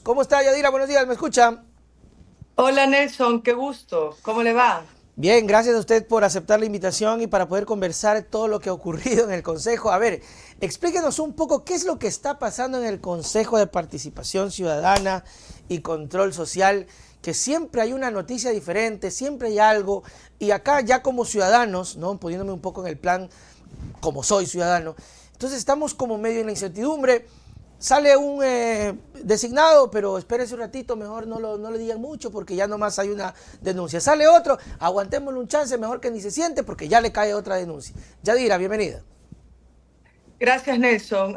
¿Cómo está, Yadira? Buenos días, ¿me escucha? Hola Nelson, qué gusto. ¿Cómo le va? Bien, gracias a usted por aceptar la invitación y para poder conversar todo lo que ha ocurrido en el Consejo. A ver, explíquenos un poco qué es lo que está pasando en el Consejo de Participación Ciudadana y Control Social, que siempre hay una noticia diferente, siempre hay algo, y acá ya como ciudadanos, ¿no? Poniéndome un poco en el plan como soy ciudadano, entonces estamos como medio en la incertidumbre. Sale un designado, pero espérese un ratito, mejor no le digan mucho porque ya nomás hay una denuncia. Sale otro, aguantémosle un chance, mejor que ni se siente porque ya le cae otra denuncia. Yadira, bienvenida. Gracias Nelson.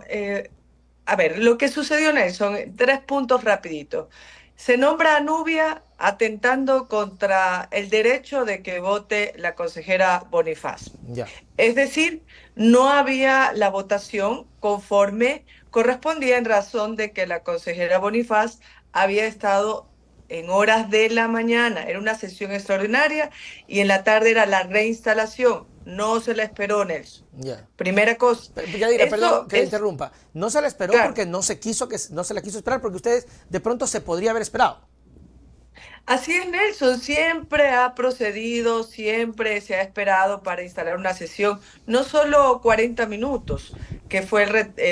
A ver, lo que sucedió Nelson, tres puntos rapiditos. Se nombra a Nubia atentando contra el derecho de que vote la consejera Bonifaz. Ya. Es decir, no había la votación conforme correspondía en razón de que la consejera Bonifaz había estado en horas de la mañana. Era una sesión extraordinaria y en la tarde era la reinstalación. No se la esperó, Nelson. Ya. Primera cosa. Yadira, perdón Eso que le es, interrumpa. No se la esperó claro. porque no se la quiso esperar porque ustedes de pronto se podría haber esperado. Así es, Nelson, siempre ha procedido, siempre se ha esperado para instalar una sesión, no solo 40 minutos, que fue,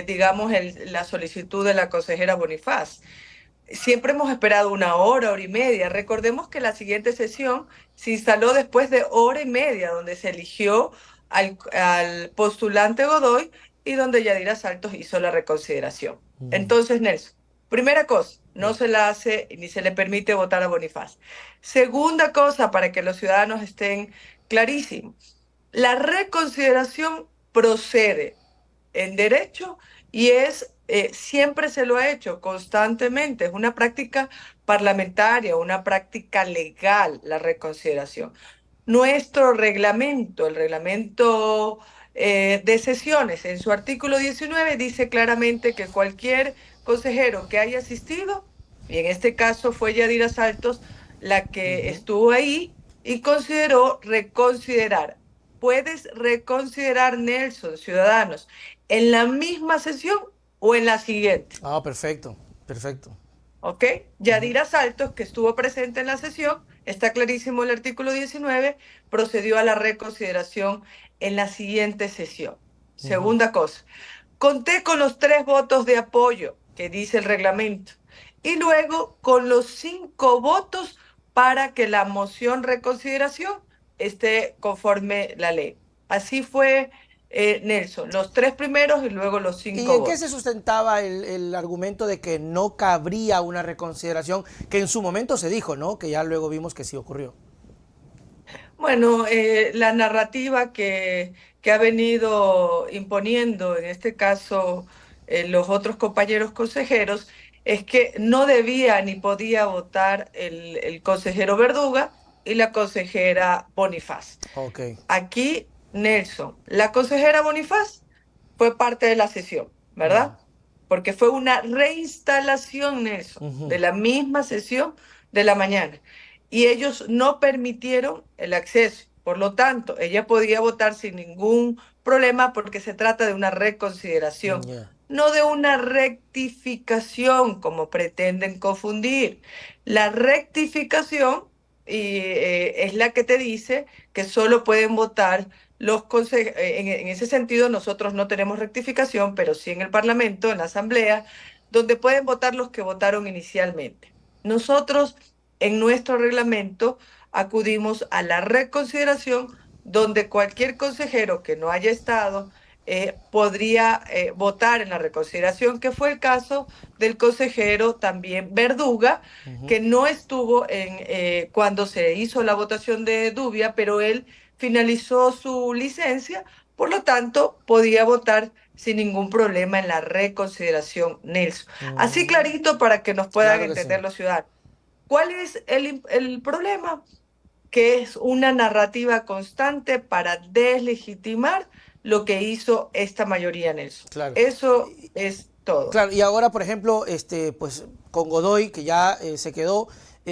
digamos, la solicitud de la consejera Bonifaz. Siempre hemos esperado una hora y media. Recordemos que la siguiente sesión se instaló después de hora y media, donde se eligió al postulante Godoy y donde Yadira Saltos hizo la reconsideración. Entonces, Nelson, primera cosa, no Ya. se la hace ni se le permite votar a Bonifaz. Segunda cosa, para que los ciudadanos estén clarísimos, la reconsideración procede en derecho y siempre se lo ha hecho constantemente. Es una práctica parlamentaria, una práctica legal, la reconsideración. Nuestro reglamento, el reglamento de sesiones, en su artículo 19 dice claramente que cualquier consejero que haya asistido, y en este caso fue Yadira Saltos la que Ujú. estuvo ahí y consideró reconsiderar. Puedes reconsiderar, Nelson, ciudadanos, en la misma sesión o en la siguiente. Ah, perfecto, perfecto. ¿Ok? Ujú. Yadira Saltos, que estuvo presente en la sesión, está clarísimo el artículo 19, procedió a la reconsideración en la siguiente sesión. Ujú. Segunda cosa, conté con los 3 votos de apoyo que dice el reglamento y luego con los 5 votos para que la moción reconsideración esté conforme la ley. Así fue, Nelson, los 3 primeros y luego los ¿Y cinco en qué se votos. sustentaba el argumento de que no cabría una reconsideración que en su momento se dijo, ¿no? Que ya luego vimos que sí ocurrió. Bueno, la narrativa que ha venido imponiendo, en este caso, los otros compañeros consejeros, es que no debía ni podía votar el consejero Verduga y la consejera Bonifaz. Ok. Aquí, Nelson, la consejera Bonifaz fue parte de la sesión, Ya. ¿verdad? Porque fue una reinstalación, Nelson, Ujú. de la misma sesión de la mañana. Y ellos no permitieron el acceso. Por lo tanto, ella podía votar sin ningún problema porque se trata de una reconsideración, Ya. no de una rectificación, como pretenden confundir. La rectificación es la que te dice que solo pueden votar los consejeros. En ese sentido, nosotros no tenemos rectificación, pero sí en el Parlamento, en la Asamblea, donde pueden votar los que votaron inicialmente. Nosotros, en nuestro reglamento, acudimos a la reconsideración, donde cualquier consejero que no haya estado podría votar en la reconsideración, que fue el caso del consejero también Verduga, Ujú. que no estuvo cuando se hizo la votación de Dubia, pero él finalizó su licencia, por lo tanto podía votar sin ningún problema en la reconsideración, Nelson. Así Mm. clarito para que nos puedan Claro que sí. entender los ciudadanos. ¿Cuál es el problema? Que es una narrativa constante para deslegitimar lo que hizo esta mayoría, Nelson. Claro. Eso es todo. Claro, y ahora, por ejemplo, pues con Godoy, que ya se quedó,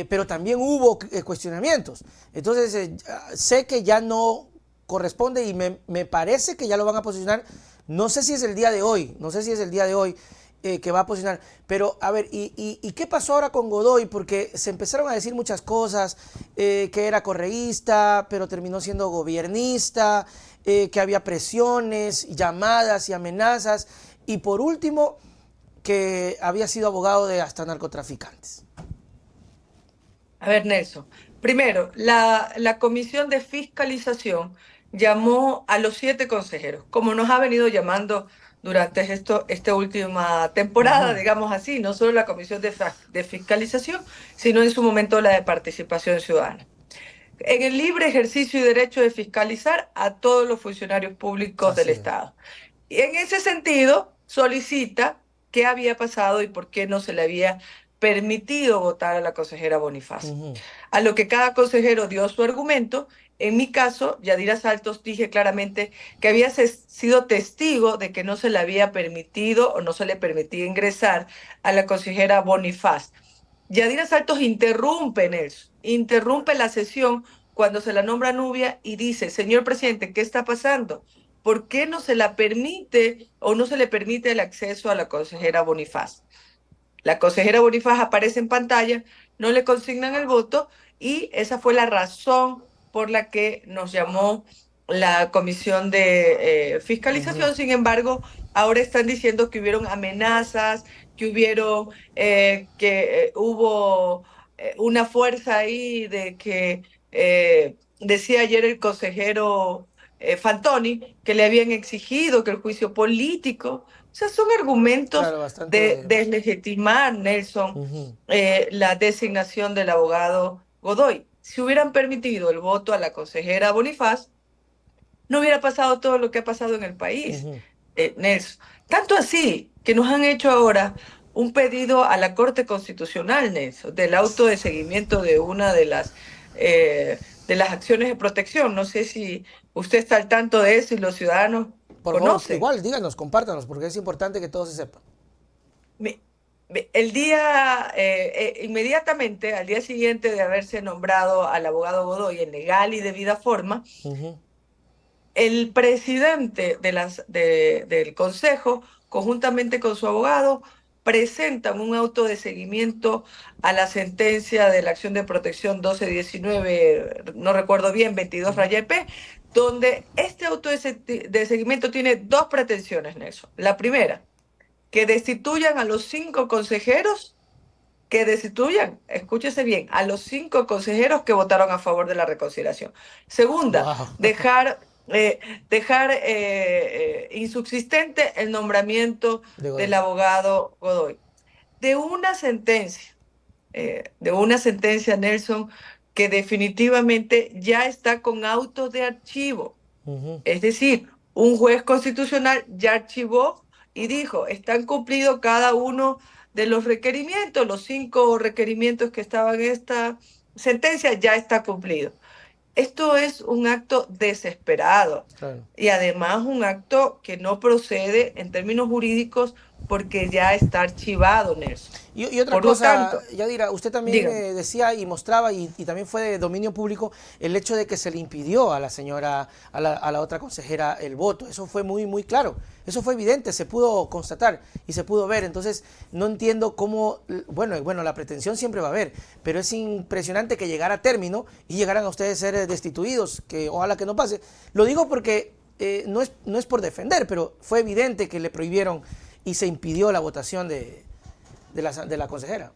pero también hubo cuestionamientos. Entonces, sé que ya no corresponde y me parece que ya lo van a posicionar. No sé si es el día de hoy, no sé si es el día de hoy. que va a posicionar. Pero, a ver, ¿y qué pasó ahora con Godoy? Porque se empezaron a decir muchas cosas, que era correísta, pero terminó siendo gobiernista, que había presiones, llamadas y amenazas, y por último, que había sido abogado de hasta narcotraficantes. A ver, Nelson. Primero, la Comisión de Fiscalización llamó a los 7 consejeros, como nos ha venido llamando durante esta última temporada, Ujú. digamos así, no solo la Comisión de Fiscalización, sino en su momento la de Participación Ciudadana. En el libre ejercicio y derecho de fiscalizar a todos los funcionarios públicos del Así es. Estado. Y en ese sentido, solicita qué había pasado y por qué no se le había permitido votar a la consejera Bonifaz. Ujú. A lo que cada consejero dio su argumento. En mi caso, Yadira Saltos, dije claramente que había sido testigo de que no se le había permitido o no se le permitía ingresar a la consejera Bonifaz. Yadira Saltos interrumpe la sesión cuando se la nombra Nubia y dice: señor presidente, ¿qué está pasando? ¿Por qué no se la permite o no se le permite el acceso a la consejera Bonifaz? La consejera Bonifaz aparece en pantalla, no le consignan el voto y esa fue la razón por la que nos llamó la comisión de Ujú. fiscalización. Sin embargo, ahora están diciendo que hubieron amenazas, que hubo una fuerza ahí de que decía ayer el consejero Fantoni que le habían exigido que el juicio político. O sea, son argumentos Claro, de bastante. deslegitimar, Nelson, Ujú. la designación del abogado Godoy. Si hubieran permitido el voto a la consejera Bonifaz, no hubiera pasado todo lo que ha pasado en el país, Ujú. Nelson. Tanto así que nos han hecho ahora un pedido a la Corte Constitucional, Nelson, del auto de seguimiento de una de las acciones de protección. No sé si usted está al tanto de eso y los ciudadanos Por favor, conocen. igual díganos, compártanos, porque es importante que todo se sepa. Mi- Inmediatamente, al día siguiente de haberse nombrado al abogado Godoy en legal y debida forma, Ujú. el presidente del Consejo, conjuntamente con su abogado, presentan un auto de seguimiento a la sentencia de la acción de protección 1219, no recuerdo bien, 22 Ujú. raya EP, donde este auto de seguimiento tiene dos pretensiones, Nelson. La primera, que destituyan a los 5 consejeros, que destituyan, escúchese bien, a los 5 consejeros que votaron a favor de la reconciliación. Segunda, Wow. dejar insubsistente el nombramiento De del Godoy. abogado Godoy. De una sentencia, Nelson, que definitivamente ya está con autos de archivo. Ujú. Es decir, un juez constitucional ya archivó y dijo: están cumplidos cada uno de los requerimientos, los 5 requerimientos que estaban en esta sentencia ya está cumplido. Esto es un acto desesperado Claro. y además un acto que no procede en términos jurídicos porque ya está archivado, Nelson. Y otra Por lo cosa, tanto, Yadira, usted también dígame. decía y mostraba, y también fue de dominio público, el hecho de que se le impidió a la señora, a la otra consejera, el voto. Eso fue muy, muy claro. Eso fue evidente, se pudo constatar y se pudo ver. Entonces, no entiendo cómo, bueno, la pretensión siempre va a haber, pero es impresionante que llegara a término y llegaran a ustedes a ser destituidos, que ojalá que no pase. Lo digo porque no es por defender, pero fue evidente que le prohibieron y se impidió la votación de la consejera.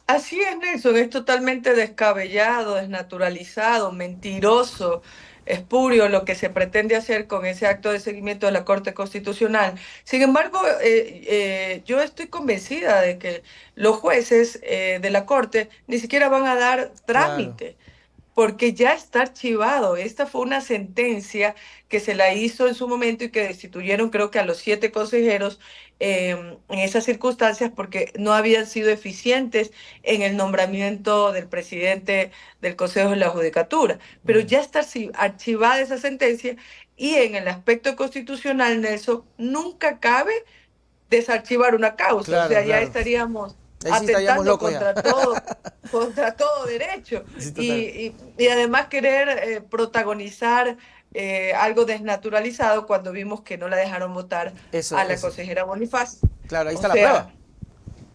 Así es, Nelson, es totalmente descabellado, desnaturalizado, mentiroso, espurio lo que se pretende hacer con ese acto de seguimiento de la Corte Constitucional. Sin embargo, yo estoy convencida de que los jueces de la Corte ni siquiera van a dar Claro. trámite porque ya está archivado. Esta fue una sentencia que se la hizo en su momento y que destituyeron, creo que a los 7 consejeros en esas circunstancias porque no habían sido eficientes en el nombramiento del presidente del Consejo de la Judicatura. Pero Mm. ya está archivada esa sentencia y en el aspecto constitucional, Nelson, nunca cabe desarchivar una causa. O Claro, sea, ya claro. estaríamos Ahí sí estaríamos atentando locos ya. contra todo derecho Sí, total. y además querer protagonizar algo desnaturalizado cuando vimos que no la dejaron votar Eso, a la eso. consejera Bonifaz. Claro, ahí O está la prueba. sea,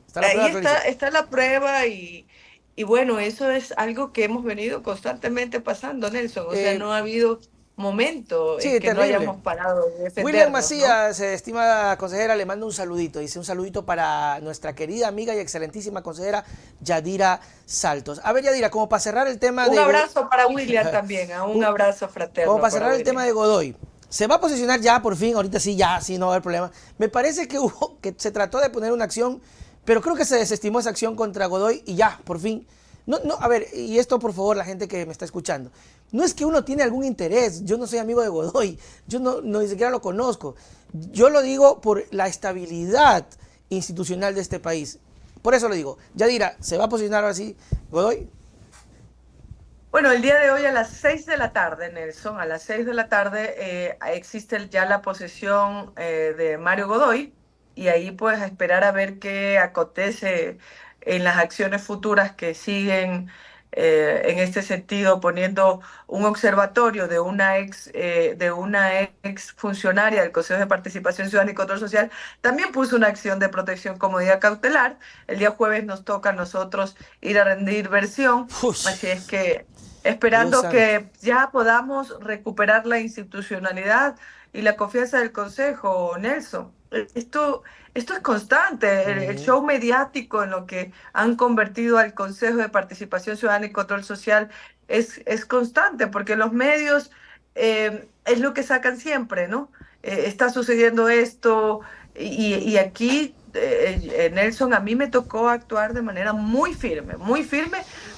Está la ahí prueba clarísima. está la prueba y bueno, eso es algo que hemos venido constantemente pasando, Nelson. O sea, Eh, no ha habido momento en sí, que no terrible. hayamos parado de William defendernos, ¿no? Macías, estimada consejera, le mando un saludito. Dice un saludito para nuestra querida amiga y excelentísima consejera Yadira Saltos. A ver, Yadira, como para cerrar el tema Un de abrazo para William también, un un- abrazo como fraterno para para cerrar el tema William. de Godoy. Se va a posicionar ya por fin, ahorita sí, ya, sí, no va a haber problema. Me parece que que se trató de poner una acción, pero creo que se desestimó esa acción contra Godoy y ya, por fin. No, no, a ver, y esto por favor, la gente que me está escuchando. No es que uno tiene algún interés, yo no soy amigo de Godoy, yo no ni siquiera lo conozco. Yo lo digo por la estabilidad institucional de este país. Por eso lo digo. Yadira, ¿se va a posicionar ahora sí Godoy? Bueno, el día de hoy a las 6 de la tarde, Nelson, a las 6 de la tarde existe ya la posesión de Mario Godoy y ahí pues a esperar a ver qué acontece en las acciones futuras que siguen en este sentido, poniendo un observatorio de una ex funcionaria del Consejo de Participación Ciudadana y Control Social, también puso una acción de protección como medida cautelar. El día jueves nos toca a nosotros ir a rendir versión, Uy, así es que Dios esperando santo. que ya podamos recuperar la institucionalidad y la confianza del Consejo, Nelson. Esto es constante, el Ujú. show mediático en lo que han convertido al Consejo de Participación Ciudadana y Control Social es constante, porque los medios es lo que sacan siempre, ¿no? Está sucediendo esto y aquí, Nelson, a mí me tocó actuar de manera muy firme,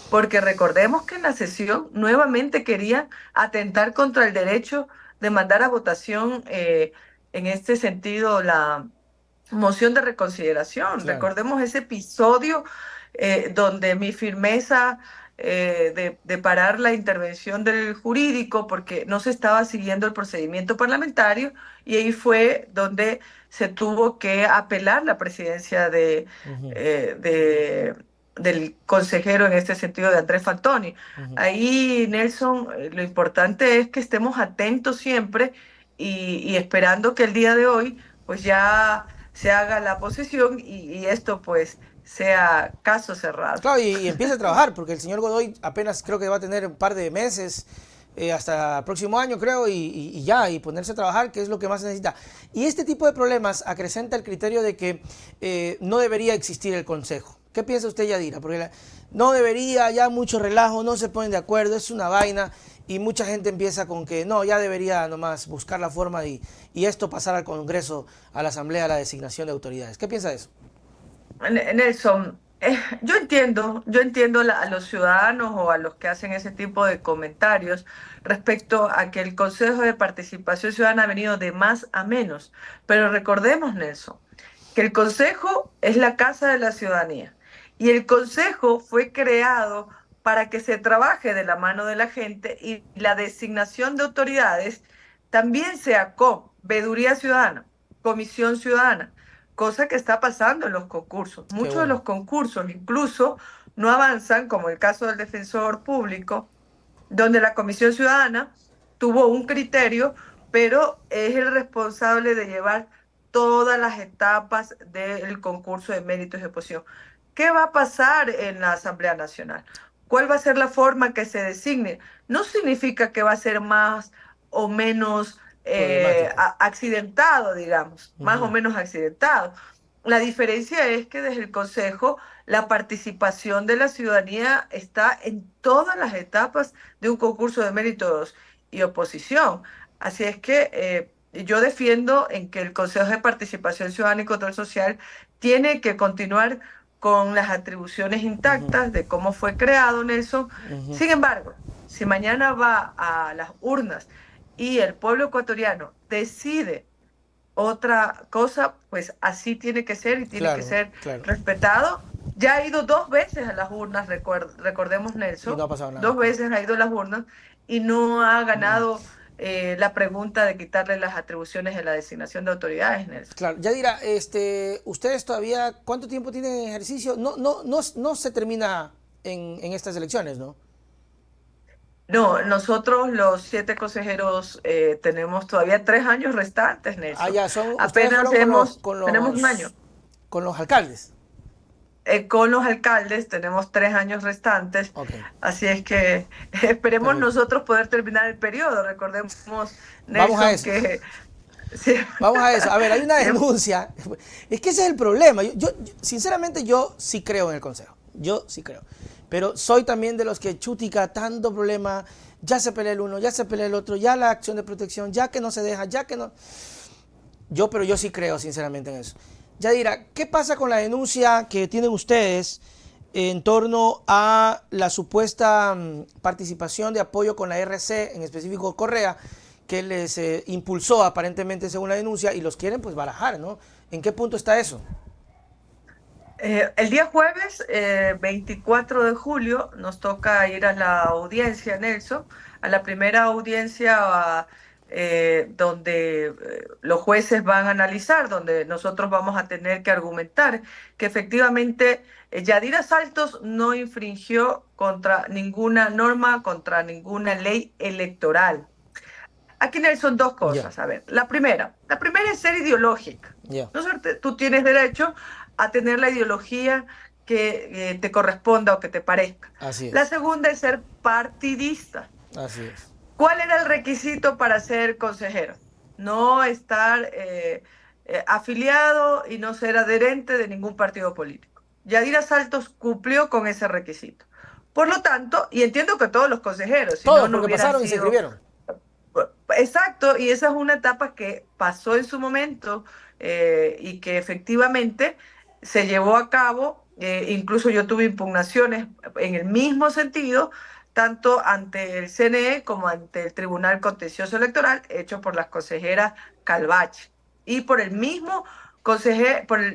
porque recordemos que en la sesión nuevamente querían atentar contra el derecho de mandar a votación en este sentido la moción de reconsideración. Claro. Recordemos ese episodio donde mi firmeza de parar la intervención del jurídico porque no se estaba siguiendo el procedimiento parlamentario y ahí fue donde se tuvo que apelar la presidencia Ujú, del consejero en este sentido de Andrés Fantoni. ujú. Ahí, Nelson, lo importante es que estemos atentos siempre y esperando que el día de hoy pues ya se haga la posesión y esto pues sea caso cerrado. Claro, y empieza a trabajar, porque el señor Godoy apenas creo que va a tener un par de meses, hasta el próximo año creo, y ya, y ponerse a trabajar, que es lo que más se necesita. Y este tipo de problemas acrecenta el criterio de que no debería existir el consejo. ¿Qué piensa usted, Yadira? Porque no debería, ya mucho relajo, no se ponen de acuerdo, es una vaina, y mucha gente empieza con que no, ya debería nomás buscar la forma y esto pasar al Congreso, a la Asamblea, a la designación de autoridades. ¿Qué piensa de eso? Nelson, yo entiendo a los ciudadanos o a los que hacen ese tipo de comentarios respecto a que el Consejo de Participación Ciudadana ha venido de más a menos, pero recordemos, Nelson, que el Consejo es la casa de la ciudadanía y el Consejo fue creado para que se trabaje de la mano de la gente y la designación de autoridades también sea con veeduría ciudadana, comisión ciudadana, cosa que está pasando en los concursos. Qué Muchos de bueno. los concursos incluso no avanzan, como el caso del defensor público, donde la comisión ciudadana tuvo un criterio, pero es el responsable de llevar todas las etapas del concurso de méritos y oposición. ¿Qué va a pasar en la Asamblea Nacional? ¿Cuál va a ser la forma que se designe? No significa que va a ser más o menos Problemático. accidentado, digamos, más o Ujú. menos accidentado. La diferencia es que desde el Consejo la participación de la ciudadanía está en todas las etapas de un concurso de méritos y oposición. Así es que yo defiendo en que el Consejo de Participación Ciudadana y Control Social tiene que continuar con las atribuciones Ujú, intactas de cómo fue creado, Nelson. ujú. Sin embargo, si mañana va a las urnas y el pueblo ecuatoriano decide otra cosa, pues así tiene que ser y tiene que Claro, ser claro. respetado. Ya ha ido dos veces a las urnas, recordemos Y no Nelson, ha pasado nada, dos claro. veces ha ido a las urnas y no ha ganado la pregunta de quitarle las atribuciones de la designación de autoridades, Nelson. Claro, Yadira, ustedes todavía, ¿cuánto tiempo tienen en ejercicio? No se termina en estas elecciones, ¿no? No, nosotros los 7 consejeros tenemos todavía 3 años restantes, Ah, Nelson. ya, ustedes Apenas fueron tenemos un año. con los alcaldes. Con los alcaldes tenemos 3 años restantes, Ok, así es que esperemos perfecto. nosotros poder terminar el periodo. Recordemos, Vamos a Nelson, eso. que sí, Vamos a eso. A ver, hay una siem- denuncia. Es que ese es el problema. Sinceramente, yo sí creo en el consejo. Yo sí creo. Pero soy también de los que chutica tanto problema. Ya se pelea el uno, ya se pelea el otro, ya la acción de protección, ya que no se deja, ya que no. Pero yo sí creo sinceramente en eso. Yadira, ¿qué pasa con la denuncia que tienen ustedes en torno a la supuesta participación de apoyo con la RC, en específico Correa, que les impulsó aparentemente según la denuncia y los quieren pues barajar, ¿no? ¿En qué punto está eso? el día jueves, 24 de julio, nos toca ir a la audiencia, Nelson, a la primera audiencia donde los jueces van a analizar, donde nosotros vamos a tener que argumentar que efectivamente Yadira Saltos no infringió contra ninguna norma, contra ninguna ley electoral. Aquí, Nelson, dos Ya, cosas. A ver, la primera es ser ideológica. ya, ¿No es cierto? Tú tienes derecho a tener la ideología que te corresponda o que te parezca. así La es, segunda es ser partidista. así es. ¿Cuál era el requisito para ser consejero? No estar afiliado y no ser adherente de ningún partido político. Yadira Saltos cumplió con ese requisito. Por lo tanto, y entiendo que todos los consejeros, si no, Todos, no porque hubieran pasaron y se sido. inscribieron. Exacto, y esa es una etapa que pasó en su momento y que efectivamente se llevó a cabo. Incluso yo tuve impugnaciones en el mismo sentido, tanto ante el CNE como ante el Tribunal Contencioso Electoral, hecho por las consejeras Calvache. Y por el mismo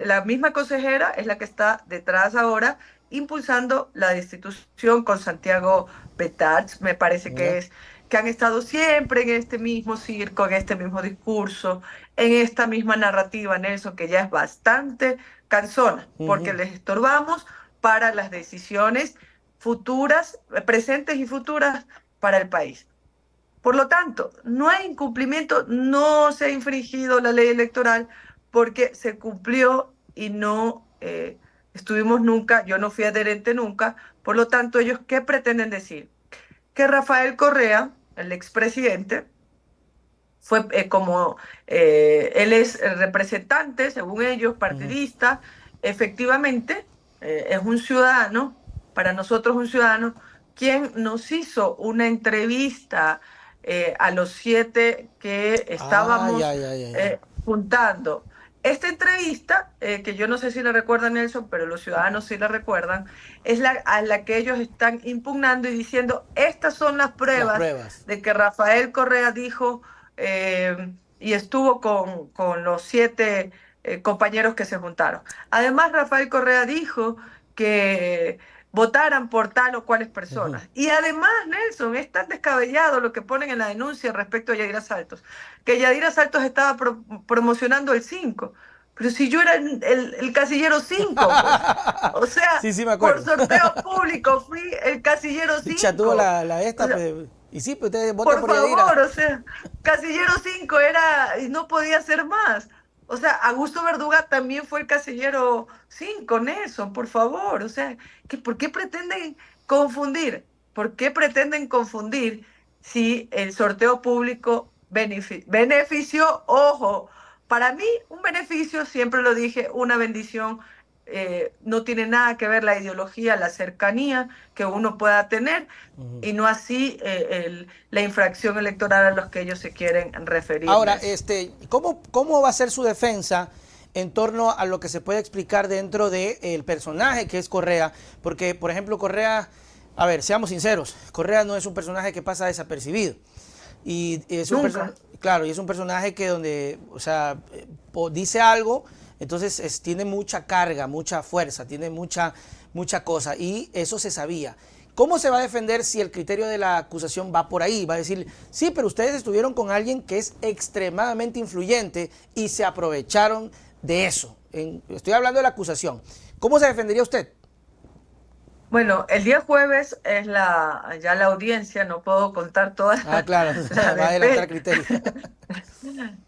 la misma consejera es la que está detrás ahora impulsando la destitución con Santiago Betach, me parece Ya. que han estado siempre en este mismo circo, en este mismo discurso, en esta misma narrativa, Nelson, que ya es bastante cansona, porque Ujú. les estorbamos para las decisiones futuras, presentes y futuras para el país. Por lo tanto, no hay incumplimiento, no se ha infringido la ley electoral porque se cumplió y no estuvimos nunca, yo no fui adherente nunca. Por lo tanto, ellos, ¿qué pretenden decir? Que Rafael Correa, el expresidente, fue como él es el representante, según ellos, Ujú. partidista, efectivamente es un ciudadano, para nosotros un ciudadano, quien nos hizo una entrevista a los 7 que Ah, ya, estábamos ya, ya, ya. juntando. Esta entrevista, que yo no sé si la recuerda Nelson, pero los ciudadanos sí la recuerdan, es a la que ellos están impugnando y diciendo, estas son las Las pruebas pruebas. de que Rafael Correa dijo y estuvo con los 7 compañeros que se juntaron. Además, Rafael Correa dijo que votaran por tal o cuales Ujú. personas. Y además, Nelson, es tan descabellado lo que ponen en la denuncia respecto a Yadira Saltos, que Yadira Saltos estaba promocionando el 5. Pero si yo era el casillero 5 pues. O sea, Sí, sí, me por acuerdo. sorteo público fui el casillero Ya tuvo 5. la O esta, sea, pues. Y sí, pues ustedes voten por por Yadira. favor, o sea, Casillero 5 era y no podía ser más. O sea, Augusto Verduga también fue el Casillero 5, Nelson, por favor. O sea, ¿por qué pretenden confundir? ¿Por qué pretenden confundir si el sorteo público benefició, ojo, para mí un beneficio, siempre lo dije, una bendición, no tiene nada que ver la ideología, la cercanía que uno pueda tener Ujú. y no así la infracción electoral a los que ellos se quieren referir, Ahora, Nelson. ¿cómo va a ser su defensa en torno a lo que se puede explicar dentro del personaje que es Correa? Porque, por ejemplo, Correa, a ver, seamos sinceros, Correa no es un personaje que pasa desapercibido. Y es un personaje, Nunca. claro, y es un personaje que donde, o sea, dice algo, entonces tiene mucha carga, mucha fuerza, tiene mucha cosa, y eso se sabía. ¿Cómo se va a defender si el criterio de la acusación va por ahí? Va a decir, sí, pero ustedes estuvieron con alguien que es extremadamente influyente y se aprovecharon de eso. Estoy hablando de la acusación. ¿Cómo se defendería usted? Bueno, el día jueves es ya la audiencia, no puedo contar toda Ah, claro, la, va a adelantar defe- criterio.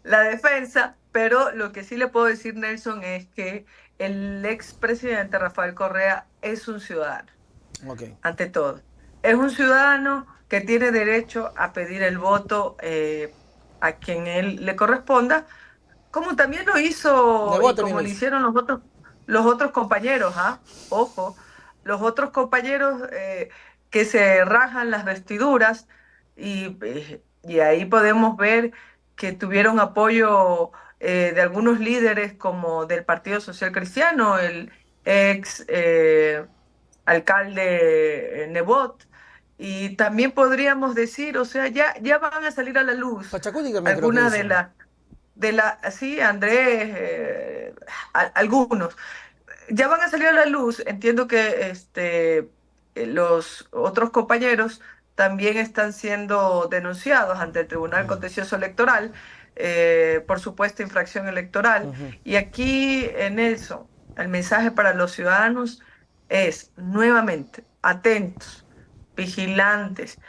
la defensa, pero lo que sí le puedo decir, Nelson, es que el expresidente Rafael Correa es un ciudadano, Ok. ante todo. Es un ciudadano que tiene derecho a pedir el voto a quien él le corresponda, como también lo hizo Nebot y también como lo lo hizo. hicieron los otros compañeros, ¿ah? Ojo, los otros compañeros que se rajan las vestiduras y ahí podemos ver que tuvieron apoyo de algunos líderes como del Partido Social Cristiano, el ex alcalde Nebot. Y también podríamos decir, o sea, ya van a salir a la luz Pachacuti también creo que algunas hizo. sí, Andrés, algunos. Ya van a salir a la luz, entiendo que los otros compañeros también están siendo denunciados ante el Tribunal Contencioso Electoral por supuesta infracción electoral. Ujú. Y aquí, Nelson, el mensaje para los ciudadanos es nuevamente atentos, vigilantes,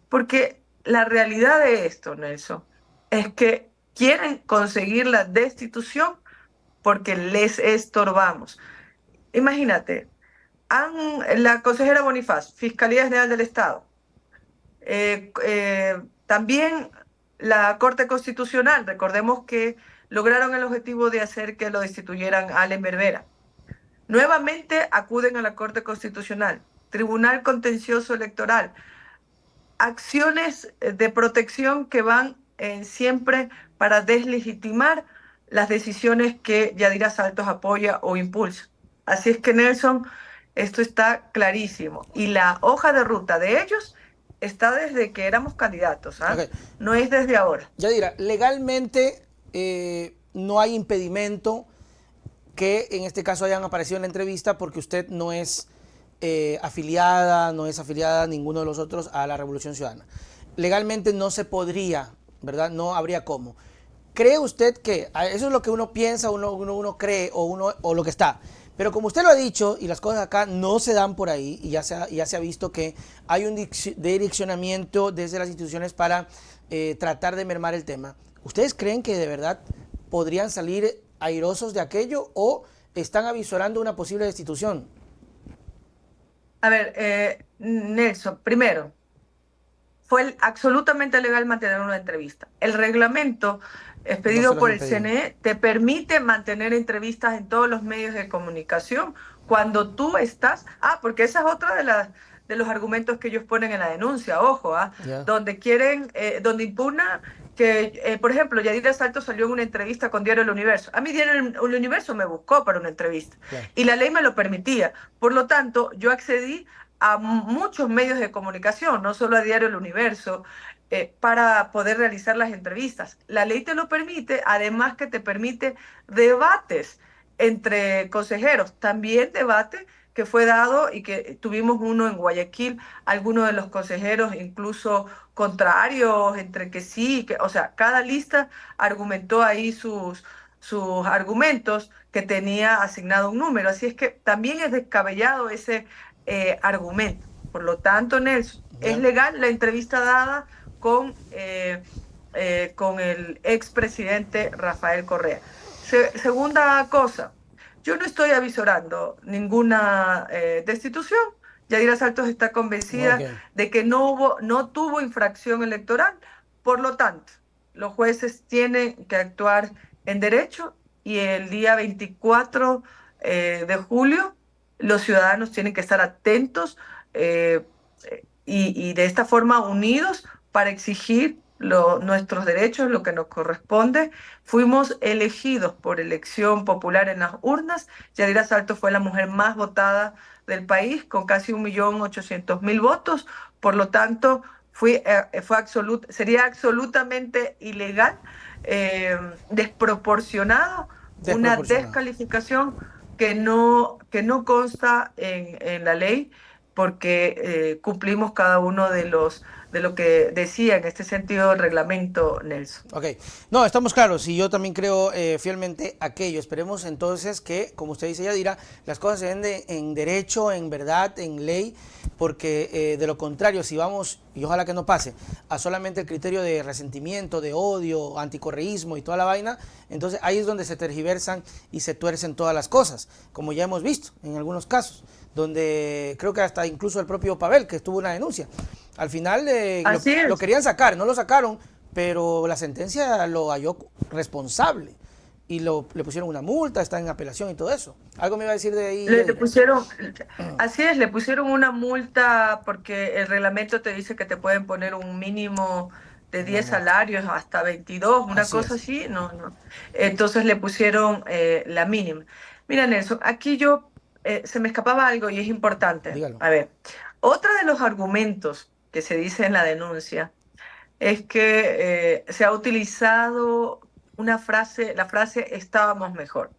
porque la realidad de esto, Nelson, es que quieren conseguir la destitución porque les estorbamos. Imagínate, la consejera Bonifaz, Fiscalía General del Estado, también la Corte Constitucional, recordemos que lograron el objetivo de hacer que lo destituyeran a Allen Berbera. Nuevamente acuden a la Corte Constitucional, Tribunal Contencioso Electoral, acciones de protección que van siempre para deslegitimar las decisiones que Yadira Santos apoya o impulsa. Así es que, Nelson, esto está clarísimo. Y la hoja de ruta de ellos está desde que éramos candidatos, ¿ah? Ok. No es desde ahora. Yadira, legalmente no hay impedimento que en este caso hayan aparecido en la entrevista porque usted no es afiliada, no es afiliada a ninguno de los otros a la Revolución Ciudadana. Legalmente no se podría, ¿verdad? No habría cómo. ¿Cree usted que, eso es lo que uno piensa, uno cree o lo que está? Pero como usted lo ha dicho, y las cosas acá no se dan por ahí, y ya se ha visto que hay un direccionamiento desde las instituciones para tratar de mermar el tema. ¿Ustedes creen que de verdad podrían salir airosos de aquello o están avisorando una posible destitución? A ver, Nelson, primero, fue absolutamente legal mantener una entrevista. El reglamento No se expedido los por el impedía. CNE te permite mantener entrevistas en todos los medios de comunicación cuando tú estás, porque esa es otra de los argumentos que ellos ponen en la denuncia, ojo, Ya. donde quieren, donde impugna que, por ejemplo, Yadira Salto salió en una entrevista con Diario El Universo. A mí Diario El Universo me buscó para una entrevista Claro. y la ley me lo permitía. Por lo tanto, yo accedí a muchos medios de comunicación, no solo a Diario El Universo, para poder realizar las entrevistas. La ley te lo permite, además que te permite debates entre consejeros, también debate que fue dado y que tuvimos uno en Guayaquil, algunos de los consejeros incluso contrarios, entre que sí, que, o sea, cada lista argumentó ahí sus argumentos que tenía asignado un número. Así es que también es descabellado ese argumento. Por lo tanto, Nelson, es Ya. legal la entrevista dada con el expresidente Rafael Correa. Segunda cosa, yo no estoy avisorando ninguna destitución. Yadira Santos está Ok. convencida de que no tuvo infracción electoral. Por lo tanto, los jueces tienen que actuar en derecho y el día 24 de julio los ciudadanos tienen que estar atentos eh, y de esta forma unidos para exigir nuestros derechos, lo que nos corresponde. Fuimos elegidos por elección popular en las urnas. Yadira Salto fue la mujer más votada del país, con casi 1.800.000 votos. Por lo tanto, sería absolutamente ilegal, desproporcionado, una Desproporcionado. descalificación que no consta en la ley porque cumplimos cada uno de lo que decía en este sentido el reglamento, Nelson. Ok, no, estamos claros y yo también creo fielmente aquello. Esperemos entonces que, como usted dice, Yadira, las cosas se den en derecho, en verdad, en ley, porque de lo contrario, si vamos, y ojalá que no pase, a solamente el criterio de resentimiento, de odio, anticorreísmo y toda la vaina, entonces ahí es donde se tergiversan y se tuercen todas las cosas, como ya hemos visto en algunos casos, donde creo que hasta incluso el propio Pavel, que estuvo una denuncia, al final Así lo es. querían sacar, no lo sacaron, pero la sentencia lo halló responsable y le pusieron una multa, está en apelación y todo eso. Algo me iba a decir de ahí, Le Yadira. pusieron, así es, le pusieron una multa porque el reglamento te dice que te pueden poner un mínimo de Una 10 multa. salarios hasta 22, una Así cosa es. así, no, no. Entonces le pusieron la mínima. Mira, Nelson, aquí yo se me escapaba algo y es importante. Dígalo. A ver, otro de los argumentos que se dice en la denuncia es que se ha utilizado una frase, la frase estábamos mejor.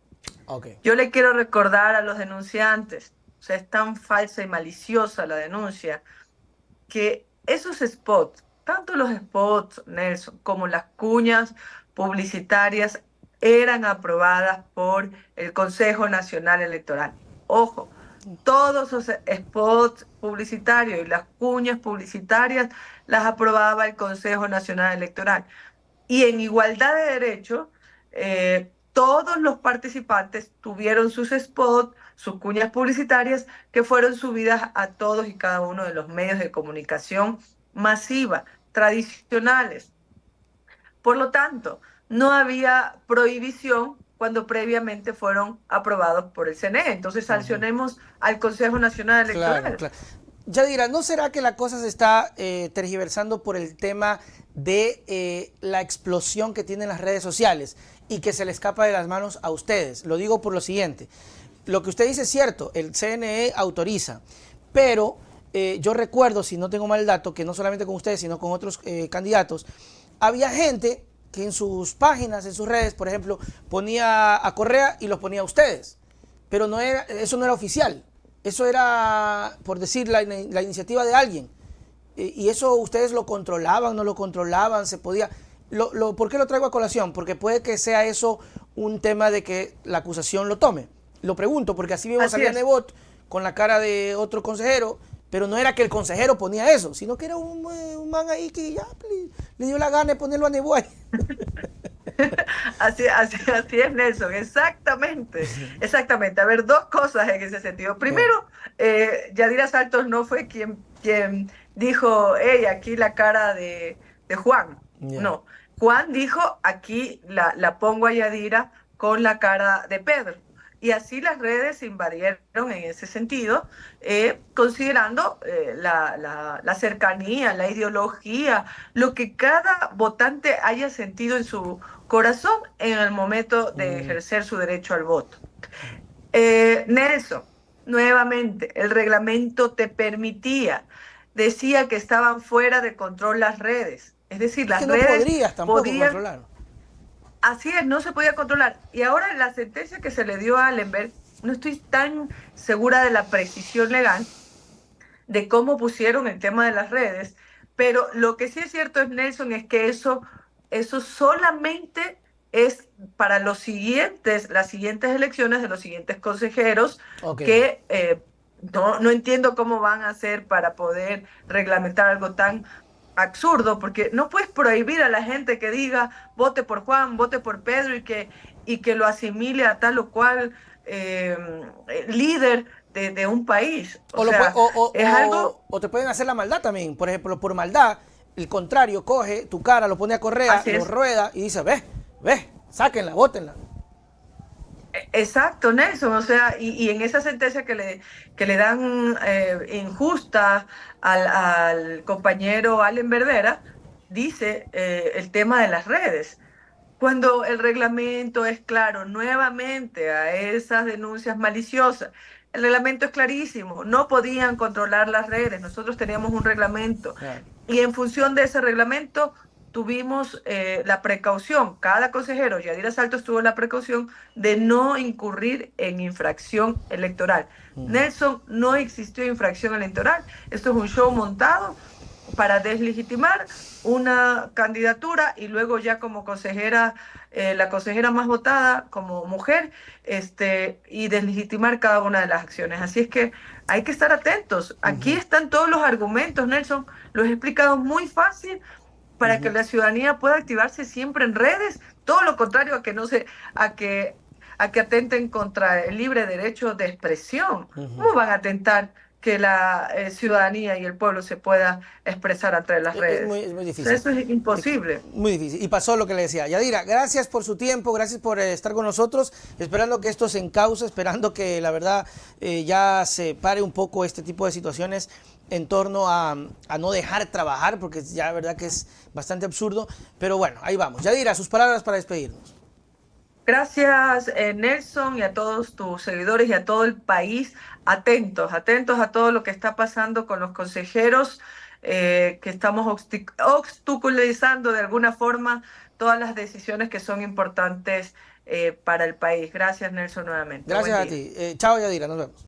Ok. Yo le quiero recordar a los denunciantes, o sea, es tan falsa y maliciosa la denuncia, que esos spots, tanto los spots, Nelson, como las cuñas publicitarias, eran aprobadas por el Consejo Nacional Electoral. Ojo, todos esos spots publicitarios y las cuñas publicitarias las aprobaba el Consejo Nacional Electoral. Y en igualdad de derechos, todos los participantes tuvieron sus spots, sus cuñas publicitarias, que fueron subidas a todos y cada uno de los medios de comunicación masiva, tradicionales. Por lo tanto, no había prohibición cuando previamente fueron aprobados por el CNE. Entonces, Ujú. sancionemos al Consejo Nacional Claro, Electoral. claro. Yadira, ¿no será que la cosa se está tergiversando por el tema de la explosión que tienen las redes sociales y que se le escapa de las manos a ustedes? Lo digo por lo siguiente. Lo que usted dice es cierto, el CNE autoriza, pero yo recuerdo, si no tengo mal el dato, que no solamente con ustedes, sino con otros candidatos, había gente que en sus páginas, en sus redes, por ejemplo, ponía a Correa y los ponía a ustedes, pero no era, eso no era oficial. Eso era, por decir, la iniciativa de alguien. Y eso ustedes lo controlaban, no lo controlaban, se podía... ¿Por qué lo traigo a colación? Porque puede que sea eso un tema de que la acusación lo tome. Lo pregunto, porque así mismo Así salía es. Nebot con la cara de otro consejero, pero no era que el consejero ponía eso, sino que era un man ahí que ya le dio la gana de ponerlo a Nebot ahí. Así es, Nelson, exactamente, exactamente. A ver, dos cosas en ese sentido. Yeah, Primero, Yadira Santos no fue quien dijo, hey, aquí la cara de Juan. yeah. No, Juan dijo, aquí la pongo a Yadira con la cara de Pedro. Y así las redes se invadieron en ese sentido, considerando la cercanía, la ideología, lo que cada votante haya sentido en su corazón en el momento de Mm, ejercer su derecho al voto. Nelson, nuevamente, el reglamento te permitía, decía que estaban fuera de control las redes. Es decir, es que las no redes podrías tampoco podían, controlar. así es, no se podía controlar. Y ahora la sentencia que se le dio a Allenberg, no estoy tan segura de la precisión legal de cómo pusieron el tema de las redes, pero lo que sí es cierto es, Nelson, es que eso solamente es para las siguientes elecciones de los siguientes consejeros Ok. que no entiendo cómo van a hacer para poder reglamentar algo tan absurdo, porque no puedes prohibir a la gente que diga vote por Juan, vote por Pedro y que lo asimile a tal o cual eh, líder de un país. O O, lo, sea, es algo o te pueden hacer la maldad también. Por ejemplo, por maldad, el contrario coge tu cara, lo pone a Correa, así lo es. rueda y dice, ve, sáquenla, bótenla. Exacto, Nelson. O sea, y en esa sentencia que le dan injusta al compañero Allen Verdera, dice el tema de las redes. Cuando el reglamento es claro, nuevamente a esas denuncias maliciosas, el reglamento es clarísimo, no podían controlar las redes, nosotros teníamos un reglamento Claro. y en función de ese reglamento tuvimos la precaución, cada consejero, Yadira Saltos tuvo la precaución de no incurrir en infracción electoral. Ujú. Nelson, no existió infracción electoral, esto es un show montado para deslegitimar una candidatura y luego ya como consejera, la consejera más votada como mujer, y deslegitimar cada una de las acciones. Así es que hay que estar atentos. Aquí Ujú, están todos los argumentos, Nelson, los he explicado muy fácil para que ujú, la ciudadanía pueda activarse siempre en redes, todo lo contrario a que no se, a que, a que atenten contra el libre derecho de expresión. ujú. ¿Cómo van a atentar que la ciudadanía y el pueblo se pueda expresar a través de las redes? Es muy O sea, difícil. eso es imposible. Muy difícil. Y pasó lo que le decía. Yadira, gracias por su tiempo, gracias por estar con nosotros, esperando que esto se encauce, esperando que la verdad ya se pare un poco este tipo de situaciones en torno a no dejar trabajar, porque ya la verdad que es bastante absurdo. Pero bueno, ahí vamos. Yadira, sus palabras para despedirnos. Gracias, Nelson, y a todos tus seguidores y a todo el país. Atentos, atentos a todo lo que está pasando con los consejeros, que estamos obstaculizando de alguna forma todas las decisiones que son importantes para el país. Gracias, Nelson, nuevamente. Buen Gracias a día. ti. Chao, Yadira, nos vemos.